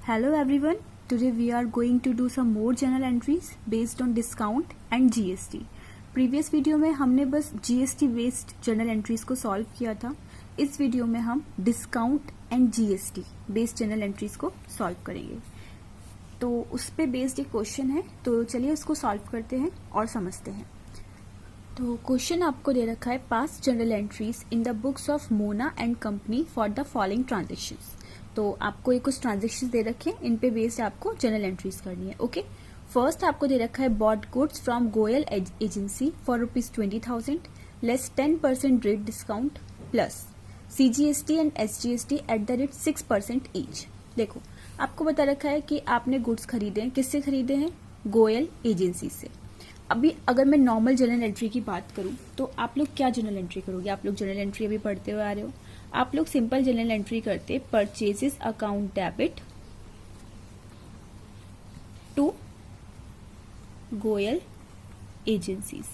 Hello everyone, today we are going to do some more journal entries based on discount and GST. Previous video में हमने बस GST based journal entries को solve किया था. इस video में हम discount and GST based journal entries को सॉल्व करेंगे. तो उस पे बेस्ड एक क्वेश्चन है, तो चलिए उसको सॉल्व करते हैं और समझते हैं. तो क्वेश्चन आपको दे रखा है past journal entries in the books of Mona and company for the following transactions. तो आपको ये कुछ ट्रांजेक्शन दे रखे हैं, इन पे बेस्ड आपको जर्नल एंट्रीज करनी है. ओके, फर्स्ट आपको दे रखा है bought goods from Goyal agency for ₹20,000 less 10% rate discount plus CGST and SGST eight the rate 6% each. देखो आपको बता रखा है कि आपने गुड्स खरीदे हैं, किससे खरीदे हैं? गोयल एजेंसी से. अभी अगर मैं नॉर्मल जर्नल एंट्री की बात करूं तो आप लोग क्या जर्नल एंट्री करोगे? आप लोग जर्नल एंट्री अभी पढ़ते हुए आ रहे हो. आप लोग सिंपल जर्नल एंट्री करते purchases account debit to Goyal agencies.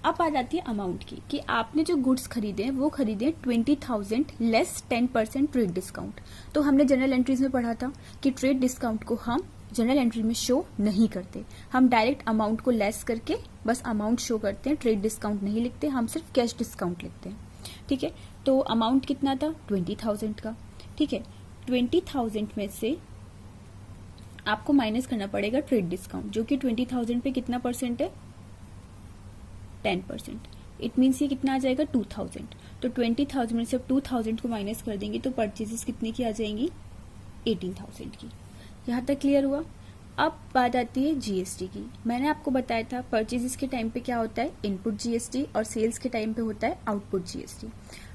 अब आ जाती है अमाउंट की कि आपने जो गुड्स खरीदे हैं वो खरीदे 20,000 लेस 10% ट्रेड डिस्काउंट. तो हमने जनरल एंट्रीज में पढ़ा था कि ट्रेड डिस्काउंट को हम जनरल एंट्री में शो नहीं करते, हम डायरेक्ट अमाउंट को लेस करके बस अमाउंट शो करते हैं. ट्रेड डिस्काउंट नहीं लिखते, हम सिर्फ कैश डिस्काउंट लिखते हैं. ठीक है, तो अमाउंट कितना था? 20,000 का. ठीक है, 20,000 में से आपको माइनस करना पड़ेगा ट्रेड डिस्काउंट, जो कि 20,000 पे कितना परसेंट है? 10%. इट मीन्स ये कितना आ जाएगा? 2,000. तो 20,000 में से 2,000 को माइनस कर देंगे तो परचेजेस कितने की आ जाएंगी? 18,000 की. यहाँ तक क्लियर हुआ. अब बात आती है GST की. मैंने आपको बताया था परचेजेस के टाइम पे क्या होता है? इनपुट GST, और सेल्स के टाइम पे होता है आउटपुट GST.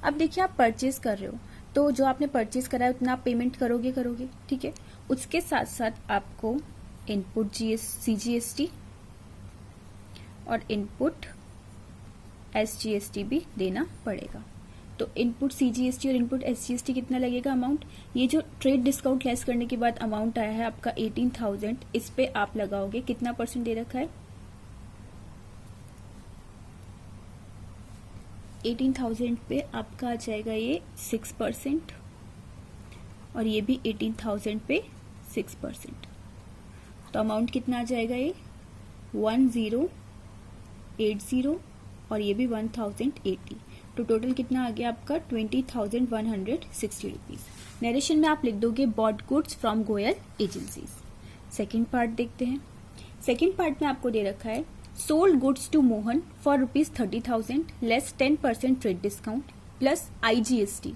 अब देखिए आप परचेज कर रहे हो तो जो आपने परचेज करा है उतना आप पेमेंट करोगे. ठीक है, उसके साथ साथ आपको इनपुट CGST और इनपुट SGST भी देना पड़ेगा. तो इनपुट CGST और इनपुट SGST कितना लगेगा अमाउंट? ये जो ट्रेड डिस्काउंट लेस करने के बाद अमाउंट आया है आपका 18,000, इस पे आप लगाओगे कितना परसेंट दे रखा है? 18,000 पे आपका आ जाएगा ये 6%, और ये भी 18,000 पे 6%. तो अमाउंट कितना आ जाएगा? ये 1080, और ये भी 1080. तो टोटल कितना आ गया आपका? 20,160 रुपीज. नरेशन में आप लिख दोगे bought goods from Goyal agencies. Second part देखते हैं. सेकेंड पार्ट में आपको दे रखा है sold goods to Mohan for ₹30,000 less 10% trade discount plus IGST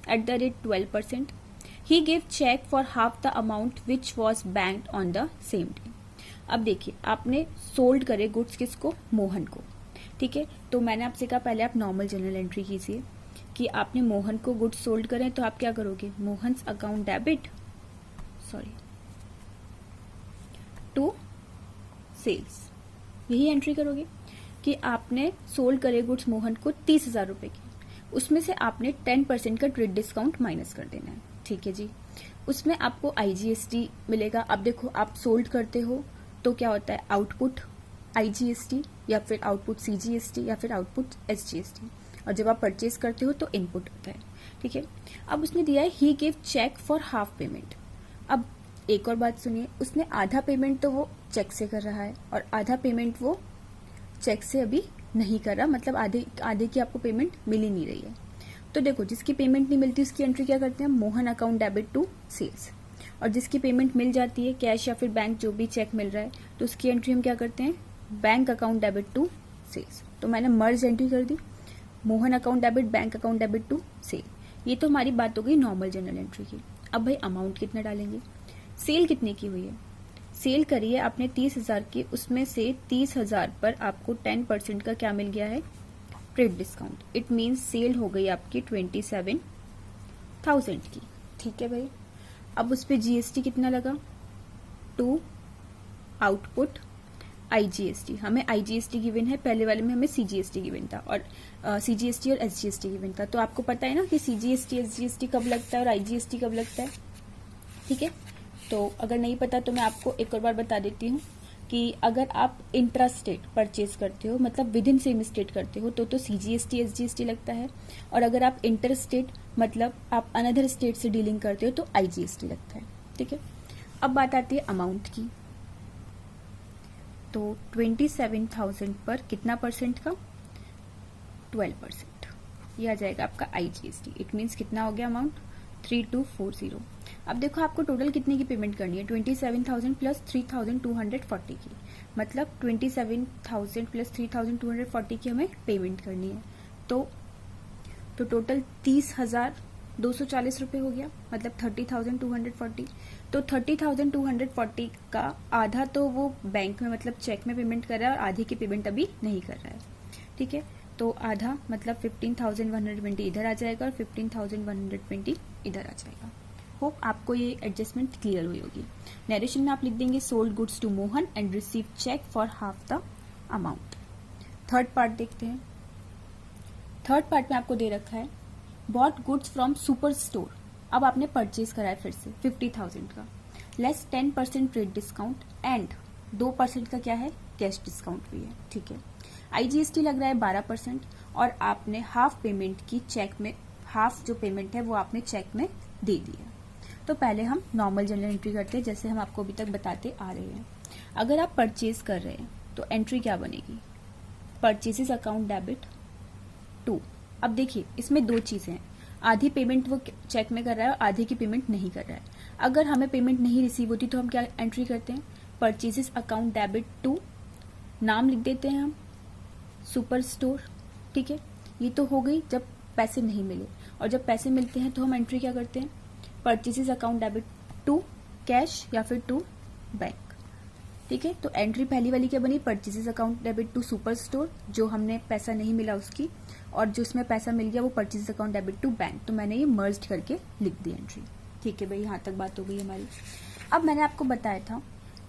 at the rate 12%. He give cheque for half the amount which was banked on the same day. अब देखिए आपने सोल्ड करे गुड्स किसको? मोहन को. ठीक है, तो मैंने आपसे कहा पहले आप नॉर्मल जनरल एंट्री कीजिए कि आपने मोहन को गुड्स सोल्ड करें, तो आप क्या करोगे? Mohan's account debit to sales, यही एंट्री करोगे कि आपने सोल्ड करे गुड्स मोहन को 30,000 रुपए की. उसमें से आपने 10% का ट्रेड डिस्काउंट माइनस कर देना है. ठीक है जी, उसमें आपको IGST मिलेगा. अब देखो आप सोल्ड करते हो तो क्या होता है? आउटपुट IGST या फिर आउटपुट CGST या फिर आउटपुट SGST, और जब आप परचेज करते हो तो इनपुट होता है. ठीक है, अब उसने दिया है he give cheque for half payment. अब एक और बात सुनिए, उसने आधा पेमेंट तो वो चेक से कर रहा है और आधा पेमेंट वो चेक से अभी नहीं कर रहा, मतलब आधे की आपको पेमेंट मिल ही नहीं रही है. तो देखो जिसकी पेमेंट नहीं मिलती उसकी एंट्री क्या करते हैं? Mohan account debit to sales. और जिसकी पेमेंट मिल जाती है कैश या फिर बैंक, जो भी चेक मिल रहा है, तो उसकी एंट्री हम क्या करते हैं? Bank account debit to sales. तो मैंने मर्ज एंट्री कर दी, Mohan account debit, bank account debit to sale. ये तो हमारी बात हो गई नॉर्मल जनरल एंट्री की. अब भाई अमाउंट कितना डालेंगे? सेल कितने की हुई है? सेल करी है आपने 30,000 की, उसमें से 30,000 पर आपको 10% का क्या मिल गया है? Trade discount. It means sale हो गई आपकी 27,000 की. ठीक है भाई, अब उस पर GST कितना लगा? To output IGST. हमें IGST गिवन है, पहले वाले में हमें CGST गिवन था, और CGST और SGST गिवन था. तो आपको पता है ना कि CGST SGST कब लगता है और IGST कब लगता है. ठीक है, तो अगर नहीं पता तो मैं आपको एक और बार बता देती हूँ कि अगर आप इंट्रा स्टेट परचेज करते हो, मतलब विद इन सेम स्टेट करते हो, तो CGST SGST लगता है, और अगर आप इंटर स्टेट मतलब आप अनदर स्टेट से डीलिंग करते हो तो IGST लगता है. ठीक है। अब बात आती है अमाउंट की। तो 27,000 पर कितना परसेंट का? 12%। ये आ जाएगा आपका IGST। इट मीन्स कितना हो गया अमाउंट? 3240। अब देखो आपको टोटल कितने की पेमेंट करनी है? 27,000 प्लस 3,240 की, मतलब 27,000 प्लस 3,240 की हमें पेमेंट करनी है। तो टोटल 30,240 रुपये हो गया, मतलब 30,240। तो 30,240 का आधा तो वो बैंक में मतलब चेक में पेमेंट कर रहा है और आधे की पेमेंट अभी नहीं कर रहा है, ठीक है। तो आधा मतलब 15,120 इधर आ जाएगा और 15,120 इधर आ जाएगा। होप आपको ये एडजस्टमेंट क्लियर हुई होगी। नरेशन में आप लिख देंगे sold goods to Mohan and receive cheque for half the amount. Third part देखते हैं। थर्ड पार्ट में आपको दे रखा है bought goods from super store. अब आपने परचेज करा है फिर से 50,000 का, लेस 10% ट्रेड डिस्काउंट एंड 2% का क्या है? कैश डिस्काउंट भी है, ठीक है। IGST लग रहा है 12% और आपने हाफ पेमेंट की चेक में, हाफ जो पेमेंट है वो आपने चेक में दे दिया। तो पहले हम नॉर्मल जनरल एंट्री करते हैं जैसे हम आपको अभी तक बताते आ रहे हैं। अगर आप परचेज कर रहे हैं तो एंट्री क्या बनेगी? Purchases account debit 2। अब देखिए इसमें दो चीजें हैं, आधी पेमेंट वो चेक में कर रहा है और आधी की पेमेंट नहीं कर रहा है। अगर हमें पेमेंट नहीं रिसीव होती तो हम क्या एंट्री करते हैं? परचेजेस अकाउंट डेबिट 2, नाम लिख देते हैं हम सुपर स्टोर, ठीक है। ये तो हो गई जब पैसे नहीं मिले, और जब पैसे मिलते हैं तो हम एंट्री क्या करते हैं? परचेजेस अकाउंट डेबिट 2 कैश या फिर 2 बैंक, ठीक है। तो एंट्री पहली वाली क्या बनी? Purchases account debit 2 super store, जो हमने पैसा नहीं मिला उसकी, और जो उसमें पैसा मिल गया वो परचेजेस अकाउंट डेबिट 2 बैंक। तो मैंने ये मर्ज करके लिख दी एंट्री, ठीक है भाई। यहाँ तक बात हो गई हमारी। अब मैंने आपको बताया था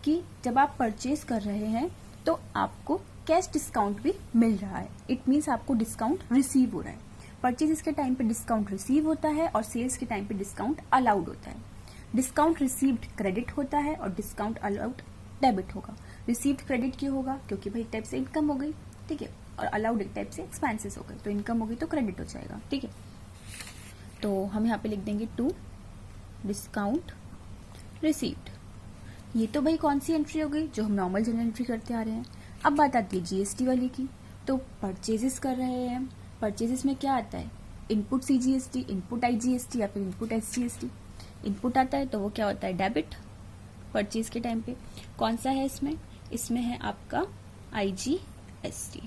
कि जब आप परचेज कर रहे हैं तो आपको कैश डिस्काउंट भी मिल रहा है। इट मीन्स आपको डिस्काउंट रिसीव हो रहा है। परचेज के टाइम पे डिस्काउंट रिसीव होता है और सेल्स के टाइम पे डिस्काउंट अलाउड होता है। डिस्काउंट रिसीव्ड क्रेडिट होता है और डिस्काउंट अलाउड डेबिट होगा। रिसीव्ड क्रेडिट क्यों होगा? क्योंकि भाई एक टाइप से इनकम हो गई, ठीक है, और अलाउड एक टाइप से एक्सपेंसेस हो गए, तो इनकम हो गई तो क्रेडिट हो जाएगा, ठीक है। तो हम यहाँ पे लिख देंगे 2 डिस्काउंट रिसीव्ड। ये तो भाई कौन सी एंट्री हो गई? जो हम नॉर्मल जनरल एंट्री करते आ रहे हैं। अब बात आती है GST वाली की। तो परचेजेस कर रहे हैं हम, परचेजेस में क्या आता है? इनपुट CGST, इनपुट IGST या फिर इनपुट SGST। इनपुट आता है तो वो क्या होता है? डेबिट परचेज के टाइम पे। कौन सा है इसमें? इसमें है आपका IGST।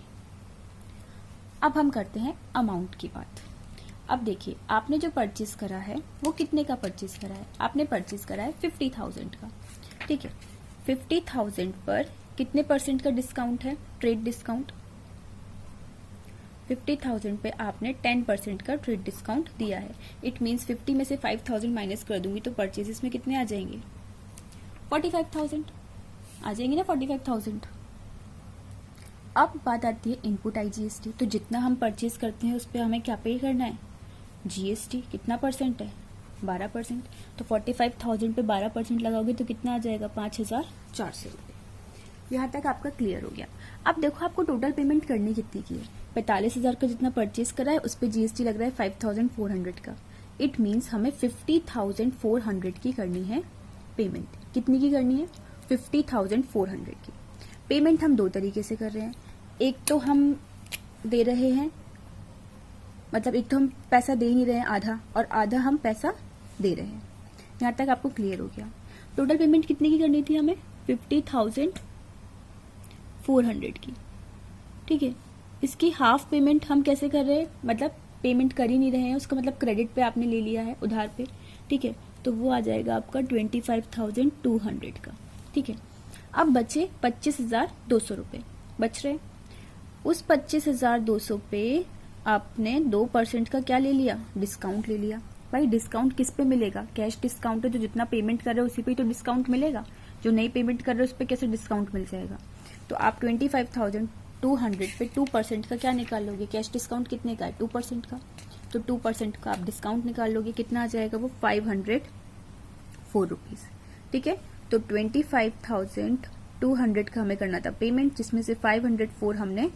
अब हम करते हैं अमाउंट की बात। अब देखिए आपने जो परचेज करा है वो कितने का परचेज करा है? आपने परचेज करा है 50,000 का, ठीक है। 50,000 पर कितने परसेंट का डिस्काउंट है? Trade discount. 50,000 पे आपने 10% का ट्रेड डिस्काउंट दिया है। इट मीन्स 50 में से 5,000 माइनस कर दूंगी तो परचेजेस में कितने आ जाएंगे? 45,000 आ जाएंगे ना, 45,000। अब बात आती है इनपुट IGST। तो जितना हम परचेज करते हैं उस पर हमें क्या पे करना है? GST। कितना परसेंट है? 12%। तो 45,000 पे 12% लगाओगे तो कितना आ जाएगा? 5,400 रुपये। यहाँ तक आपका क्लियर हो गया। अब देखो आपको टोटल पेमेंट करनी कितनी की है? 45,000 का जितना परचेज करा है उस पर GST लग रहा है 5,400 का। इट मीन्स हमें 50,400 की करनी है पेमेंट। कितनी की करनी है? 50,400 की। पेमेंट हम दो तरीके से कर रहे हैं। एक तो हम दे रहे हैं, मतलब एक तो हम पैसा दे नहीं रहे हैं आधा, और आधा हम पैसा दे रहे हैं। यहाँ तक आपको क्लियर हो गया। टोटल पेमेंट कितने की करनी थी हमें? 50,400 की, ठीक है। इसकी हाफ पेमेंट हम कैसे कर रहे हैं? मतलब पेमेंट कर ही नहीं रहे हैं, उसका मतलब क्रेडिट पे आपने ले लिया है, उधार पे, ठीक है। तो वो आ जाएगा आपका 25,200 का, ठीक है। अब बचे 25,200 रुपये बच रहे। उस 25,200 पे आपने 2% का क्या ले लिया? डिस्काउंट ले लिया। भाई डिस्काउंट किस पे मिलेगा? कैश डिस्काउंट है, तो जितना पेमेंट कर रहे हो उसी पे तो डिस्काउंट मिलेगा। जो नहीं पेमेंट कर रहे हो उस पर कैसे डिस्काउंट मिल जाएगा? तो आप 25,200 पे 2% का क्या निकाल लोगे? कैश डिस्काउंट कितने का है? 2% का। तो 2% का आप डिस्काउंट निकाल लोगे, कितना आ जाएगा? वो 504 रुपीज, ठीक है। तो 25,200 का हमें करना था पेमेंट, जिसमें से 504 हमने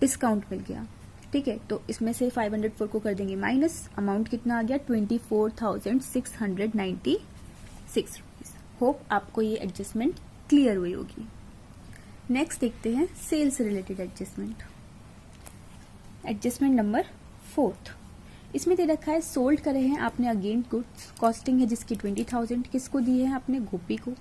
डिस्काउंट मिल गया, ठीक है। तो इसमें से 504 को कर देंगे माइनस। अमाउंट कितना आ गया? 24,696 रुपीज। होप आपको ये एडजस्टमेंट क्लियर हुई होगी। नेक्स्ट देखते हैं sales related adjustment. Adjustment number 4। इसमें दे रखा है सोल्ड करे हैं आपने अगेन गुड्स, कॉस्टिंग है जिसकी 20,000, किसको दी है आपने, गोपी को,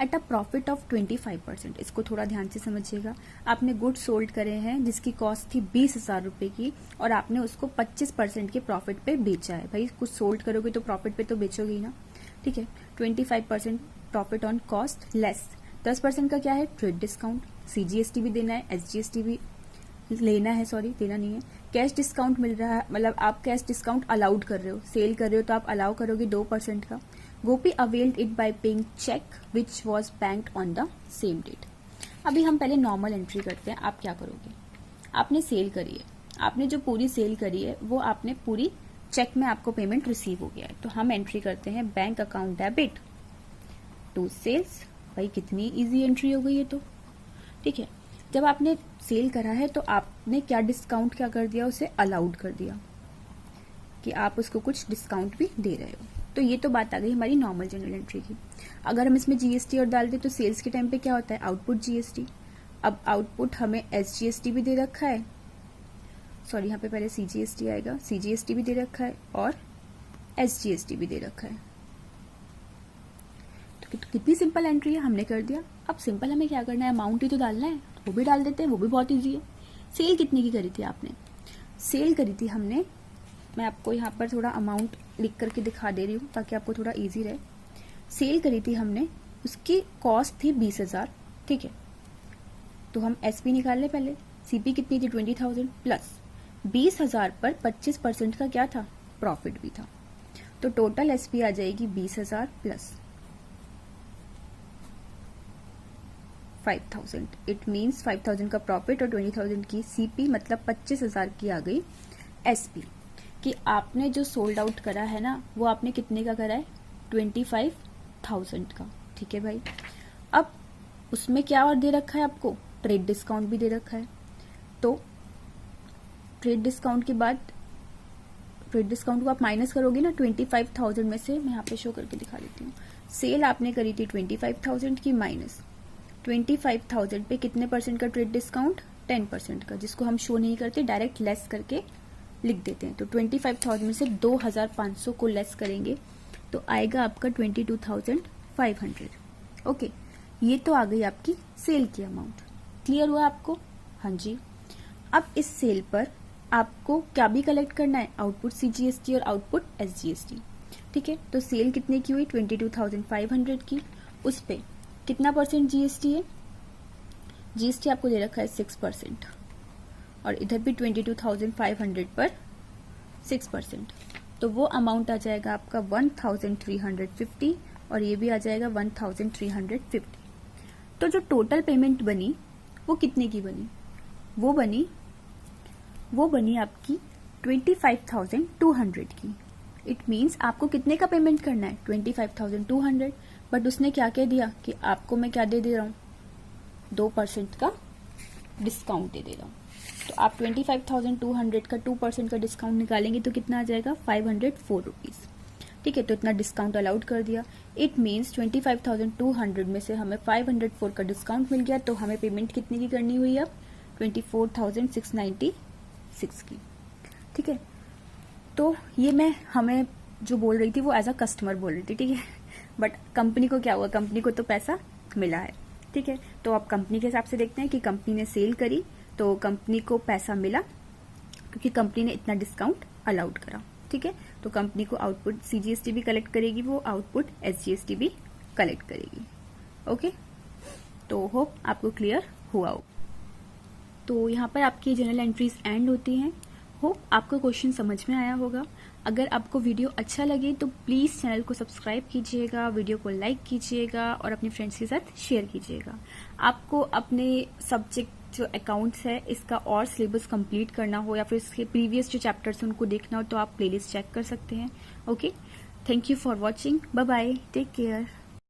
एट अ प्रॉफिट ऑफ 25%। इसको थोड़ा ध्यान से समझिएगा। आपने गुड्स सोल्ड करे हैं जिसकी कॉस्ट थी 20,000 रुपए की और आपने उसको 25% के प्रॉफिट पे बेचा है। भाई कुछ सोल्ड करोगे तो प्रॉफिट पे तो बेचोगे ही ना, ठीक है। 25% प्रॉफिट ऑन कॉस्ट लेस 10% का क्या है, ट्रेड डिस्काउंट, CGST भी देना है, SGST भी लेना है, सॉरी देना नहीं है। कैश डिस्काउंट मिल रहा है, मतलब आप कैश डिस्काउंट अलाउड कर रहे हो, सेल कर रहे हो तो आप अलाउ करोगे 2% का। Gopi availed it by paying cheque which was banked on the same date. अभी हम पहले नॉर्मल एंट्री करते हैं। आप क्या करोगे, आपने सेल करी है, आपने जो पूरी सेल करी है वो आपने पूरी चेक में आपको पेमेंट रिसीव हो गया है, तो हम एंट्री करते हैं bank account debit to sales. भाई कितनी इजी एंट्री हो गई है, तो ठीक है। जब आपने सेल करा है तो आपने क्या डिस्काउंट क्या कर दिया, उसे अलाउड कर दिया कि आप उसको कुछ डिस्काउंट भी दे रहे हो। तो ये तो बात आ गई हमारी नॉर्मल जनरल एंट्री की। अगर हम इसमें GST और डाल दें तो सेल्स के टाइम पे क्या होता है, आउटपुट GST। अब आउटपुट हमें SGST भी दे रखा है, सॉरी यहाँ पे पहले CGST आएगा, CGST भी दे रखा है और SGST भी दे रखा है। तो कितनी सिंपल एंट्री है, हमने कर दिया। अब सिंपल हमें क्या करना है, अमाउंट ही तो डालना है, वो भी डाल देते हैं, वो भी बहुत ईजी है। सेल कितने की करी थी आपने, सेल करी थी हमने, मैं आपको यहाँ पर थोड़ा अमाउंट लिख करके दिखा दे रही हूँ ताकि आपको थोड़ा इजी रहे। सेल करी थी हमने, उसकी कॉस्ट थी 20,000, ठीक है। तो हम SP निकाल ले पहले, CP कितनी थी 20,000 प्लस 20,000 पर 25% का क्या था, प्रॉफिट भी था। तो टोटल SP आ जाएगी 20,000 प्लस 5,000। इट मीन्स 5,000 का प्रॉफिट और 20,000 की CP, मतलब 25,000 की आ गई SP। कि आपने जो सोल्ड आउट करा है ना वो आपने कितने का करा है, 25,000 का, ठीक है भाई। अब उसमें क्या और दे रखा है आपको, ट्रेड डिस्काउंट भी दे रखा है। तो ट्रेड डिस्काउंट के बाद, ट्रेड डिस्काउंट को आप माइनस करोगे ना 25,000 में से, मैं यहाँ पे शो करके दिखा देती हूँ। सेल आपने करी थी 25,000 की, माइनस 25,000 पे कितने परसेंट का ट्रेड डिस्काउंट, 10% का, जिसको हम शो नहीं करते, डायरेक्ट लेस करके लिख देते हैं। तो 25,000 में से 2,500 को लेस करेंगे तो आएगा आपका 22,500। ओके, ये तो आ गई आपकी सेल की अमाउंट। क्लियर हुआ आपको, हाँ जी। अब इस सेल पर आपको क्या भी कलेक्ट करना है, आउटपुट CGST और आउटपुट SGST, ठीक है। तो सेल कितने की हुई, 22,500 की, उस पे कितना परसेंट GST है, GST आपको दे रखा है 6%, और इधर भी 22,500 पर 6%, तो वो अमाउंट आ जाएगा आपका 1,350 और ये भी आ जाएगा 1,350। तो जो टोटल पेमेंट बनी वो कितने की बनी, वो बनी आपकी 25,200 की। इट मीन्स आपको कितने का पेमेंट करना है, 25,200, बट उसने क्या कह दिया कि आपको मैं क्या दे रहा हूँ, 2% का डिस्काउंट दे रहा हूँ। तो आप 25,200 का 2% का डिस्काउंट निकालेंगे तो कितना आ जाएगा, 504 रुपीज, ठीक है। तो इतना डिस्काउंट अलाउड कर दिया। इट मीन्स 25,200 में से हमें 504 का डिस्काउंट मिल गया, तो हमें पेमेंट कितने की करनी हुई अब, 24,696 की, ठीक है। तो ये मैं हमें जो बोल रही थी वो एज अ कस्टमर बोल रही थी, ठीक है। बट कंपनी को क्या हुआ, कंपनी को तो पैसा मिला है, ठीक है। तो अब कंपनी के हिसाब से देखते हैं कि कंपनी ने सेल करी तो कंपनी को पैसा मिला क्योंकि कंपनी ने इतना डिस्काउंट अलाउड करा, ठीक है। तो कंपनी को आउटपुट CGST भी कलेक्ट करेगी, वो आउटपुट SGST भी कलेक्ट करेगी। ओके, तो होप आपको क्लियर हुआ हो। तो यहाँ पर आपकी जनरल एंट्रीज एंड होती हैं। होप आपको क्वेश्चन समझ में आया होगा। अगर आपको वीडियो अच्छा लगे तो प्लीज़ चैनल को सब्सक्राइब कीजिएगा, वीडियो को लाइक कीजिएगा और अपने फ्रेंड्स के साथ शेयर कीजिएगा। आपको अपने सब्जेक्ट जो अकाउंट्स है इसका और सिलेबस कंप्लीट करना हो या फिर इसके प्रीवियस जो चैप्टर्स उनको देखना हो तो आप प्लेलिस्ट चेक कर सकते हैं। Okay, thank you for watching, bye bye, take care.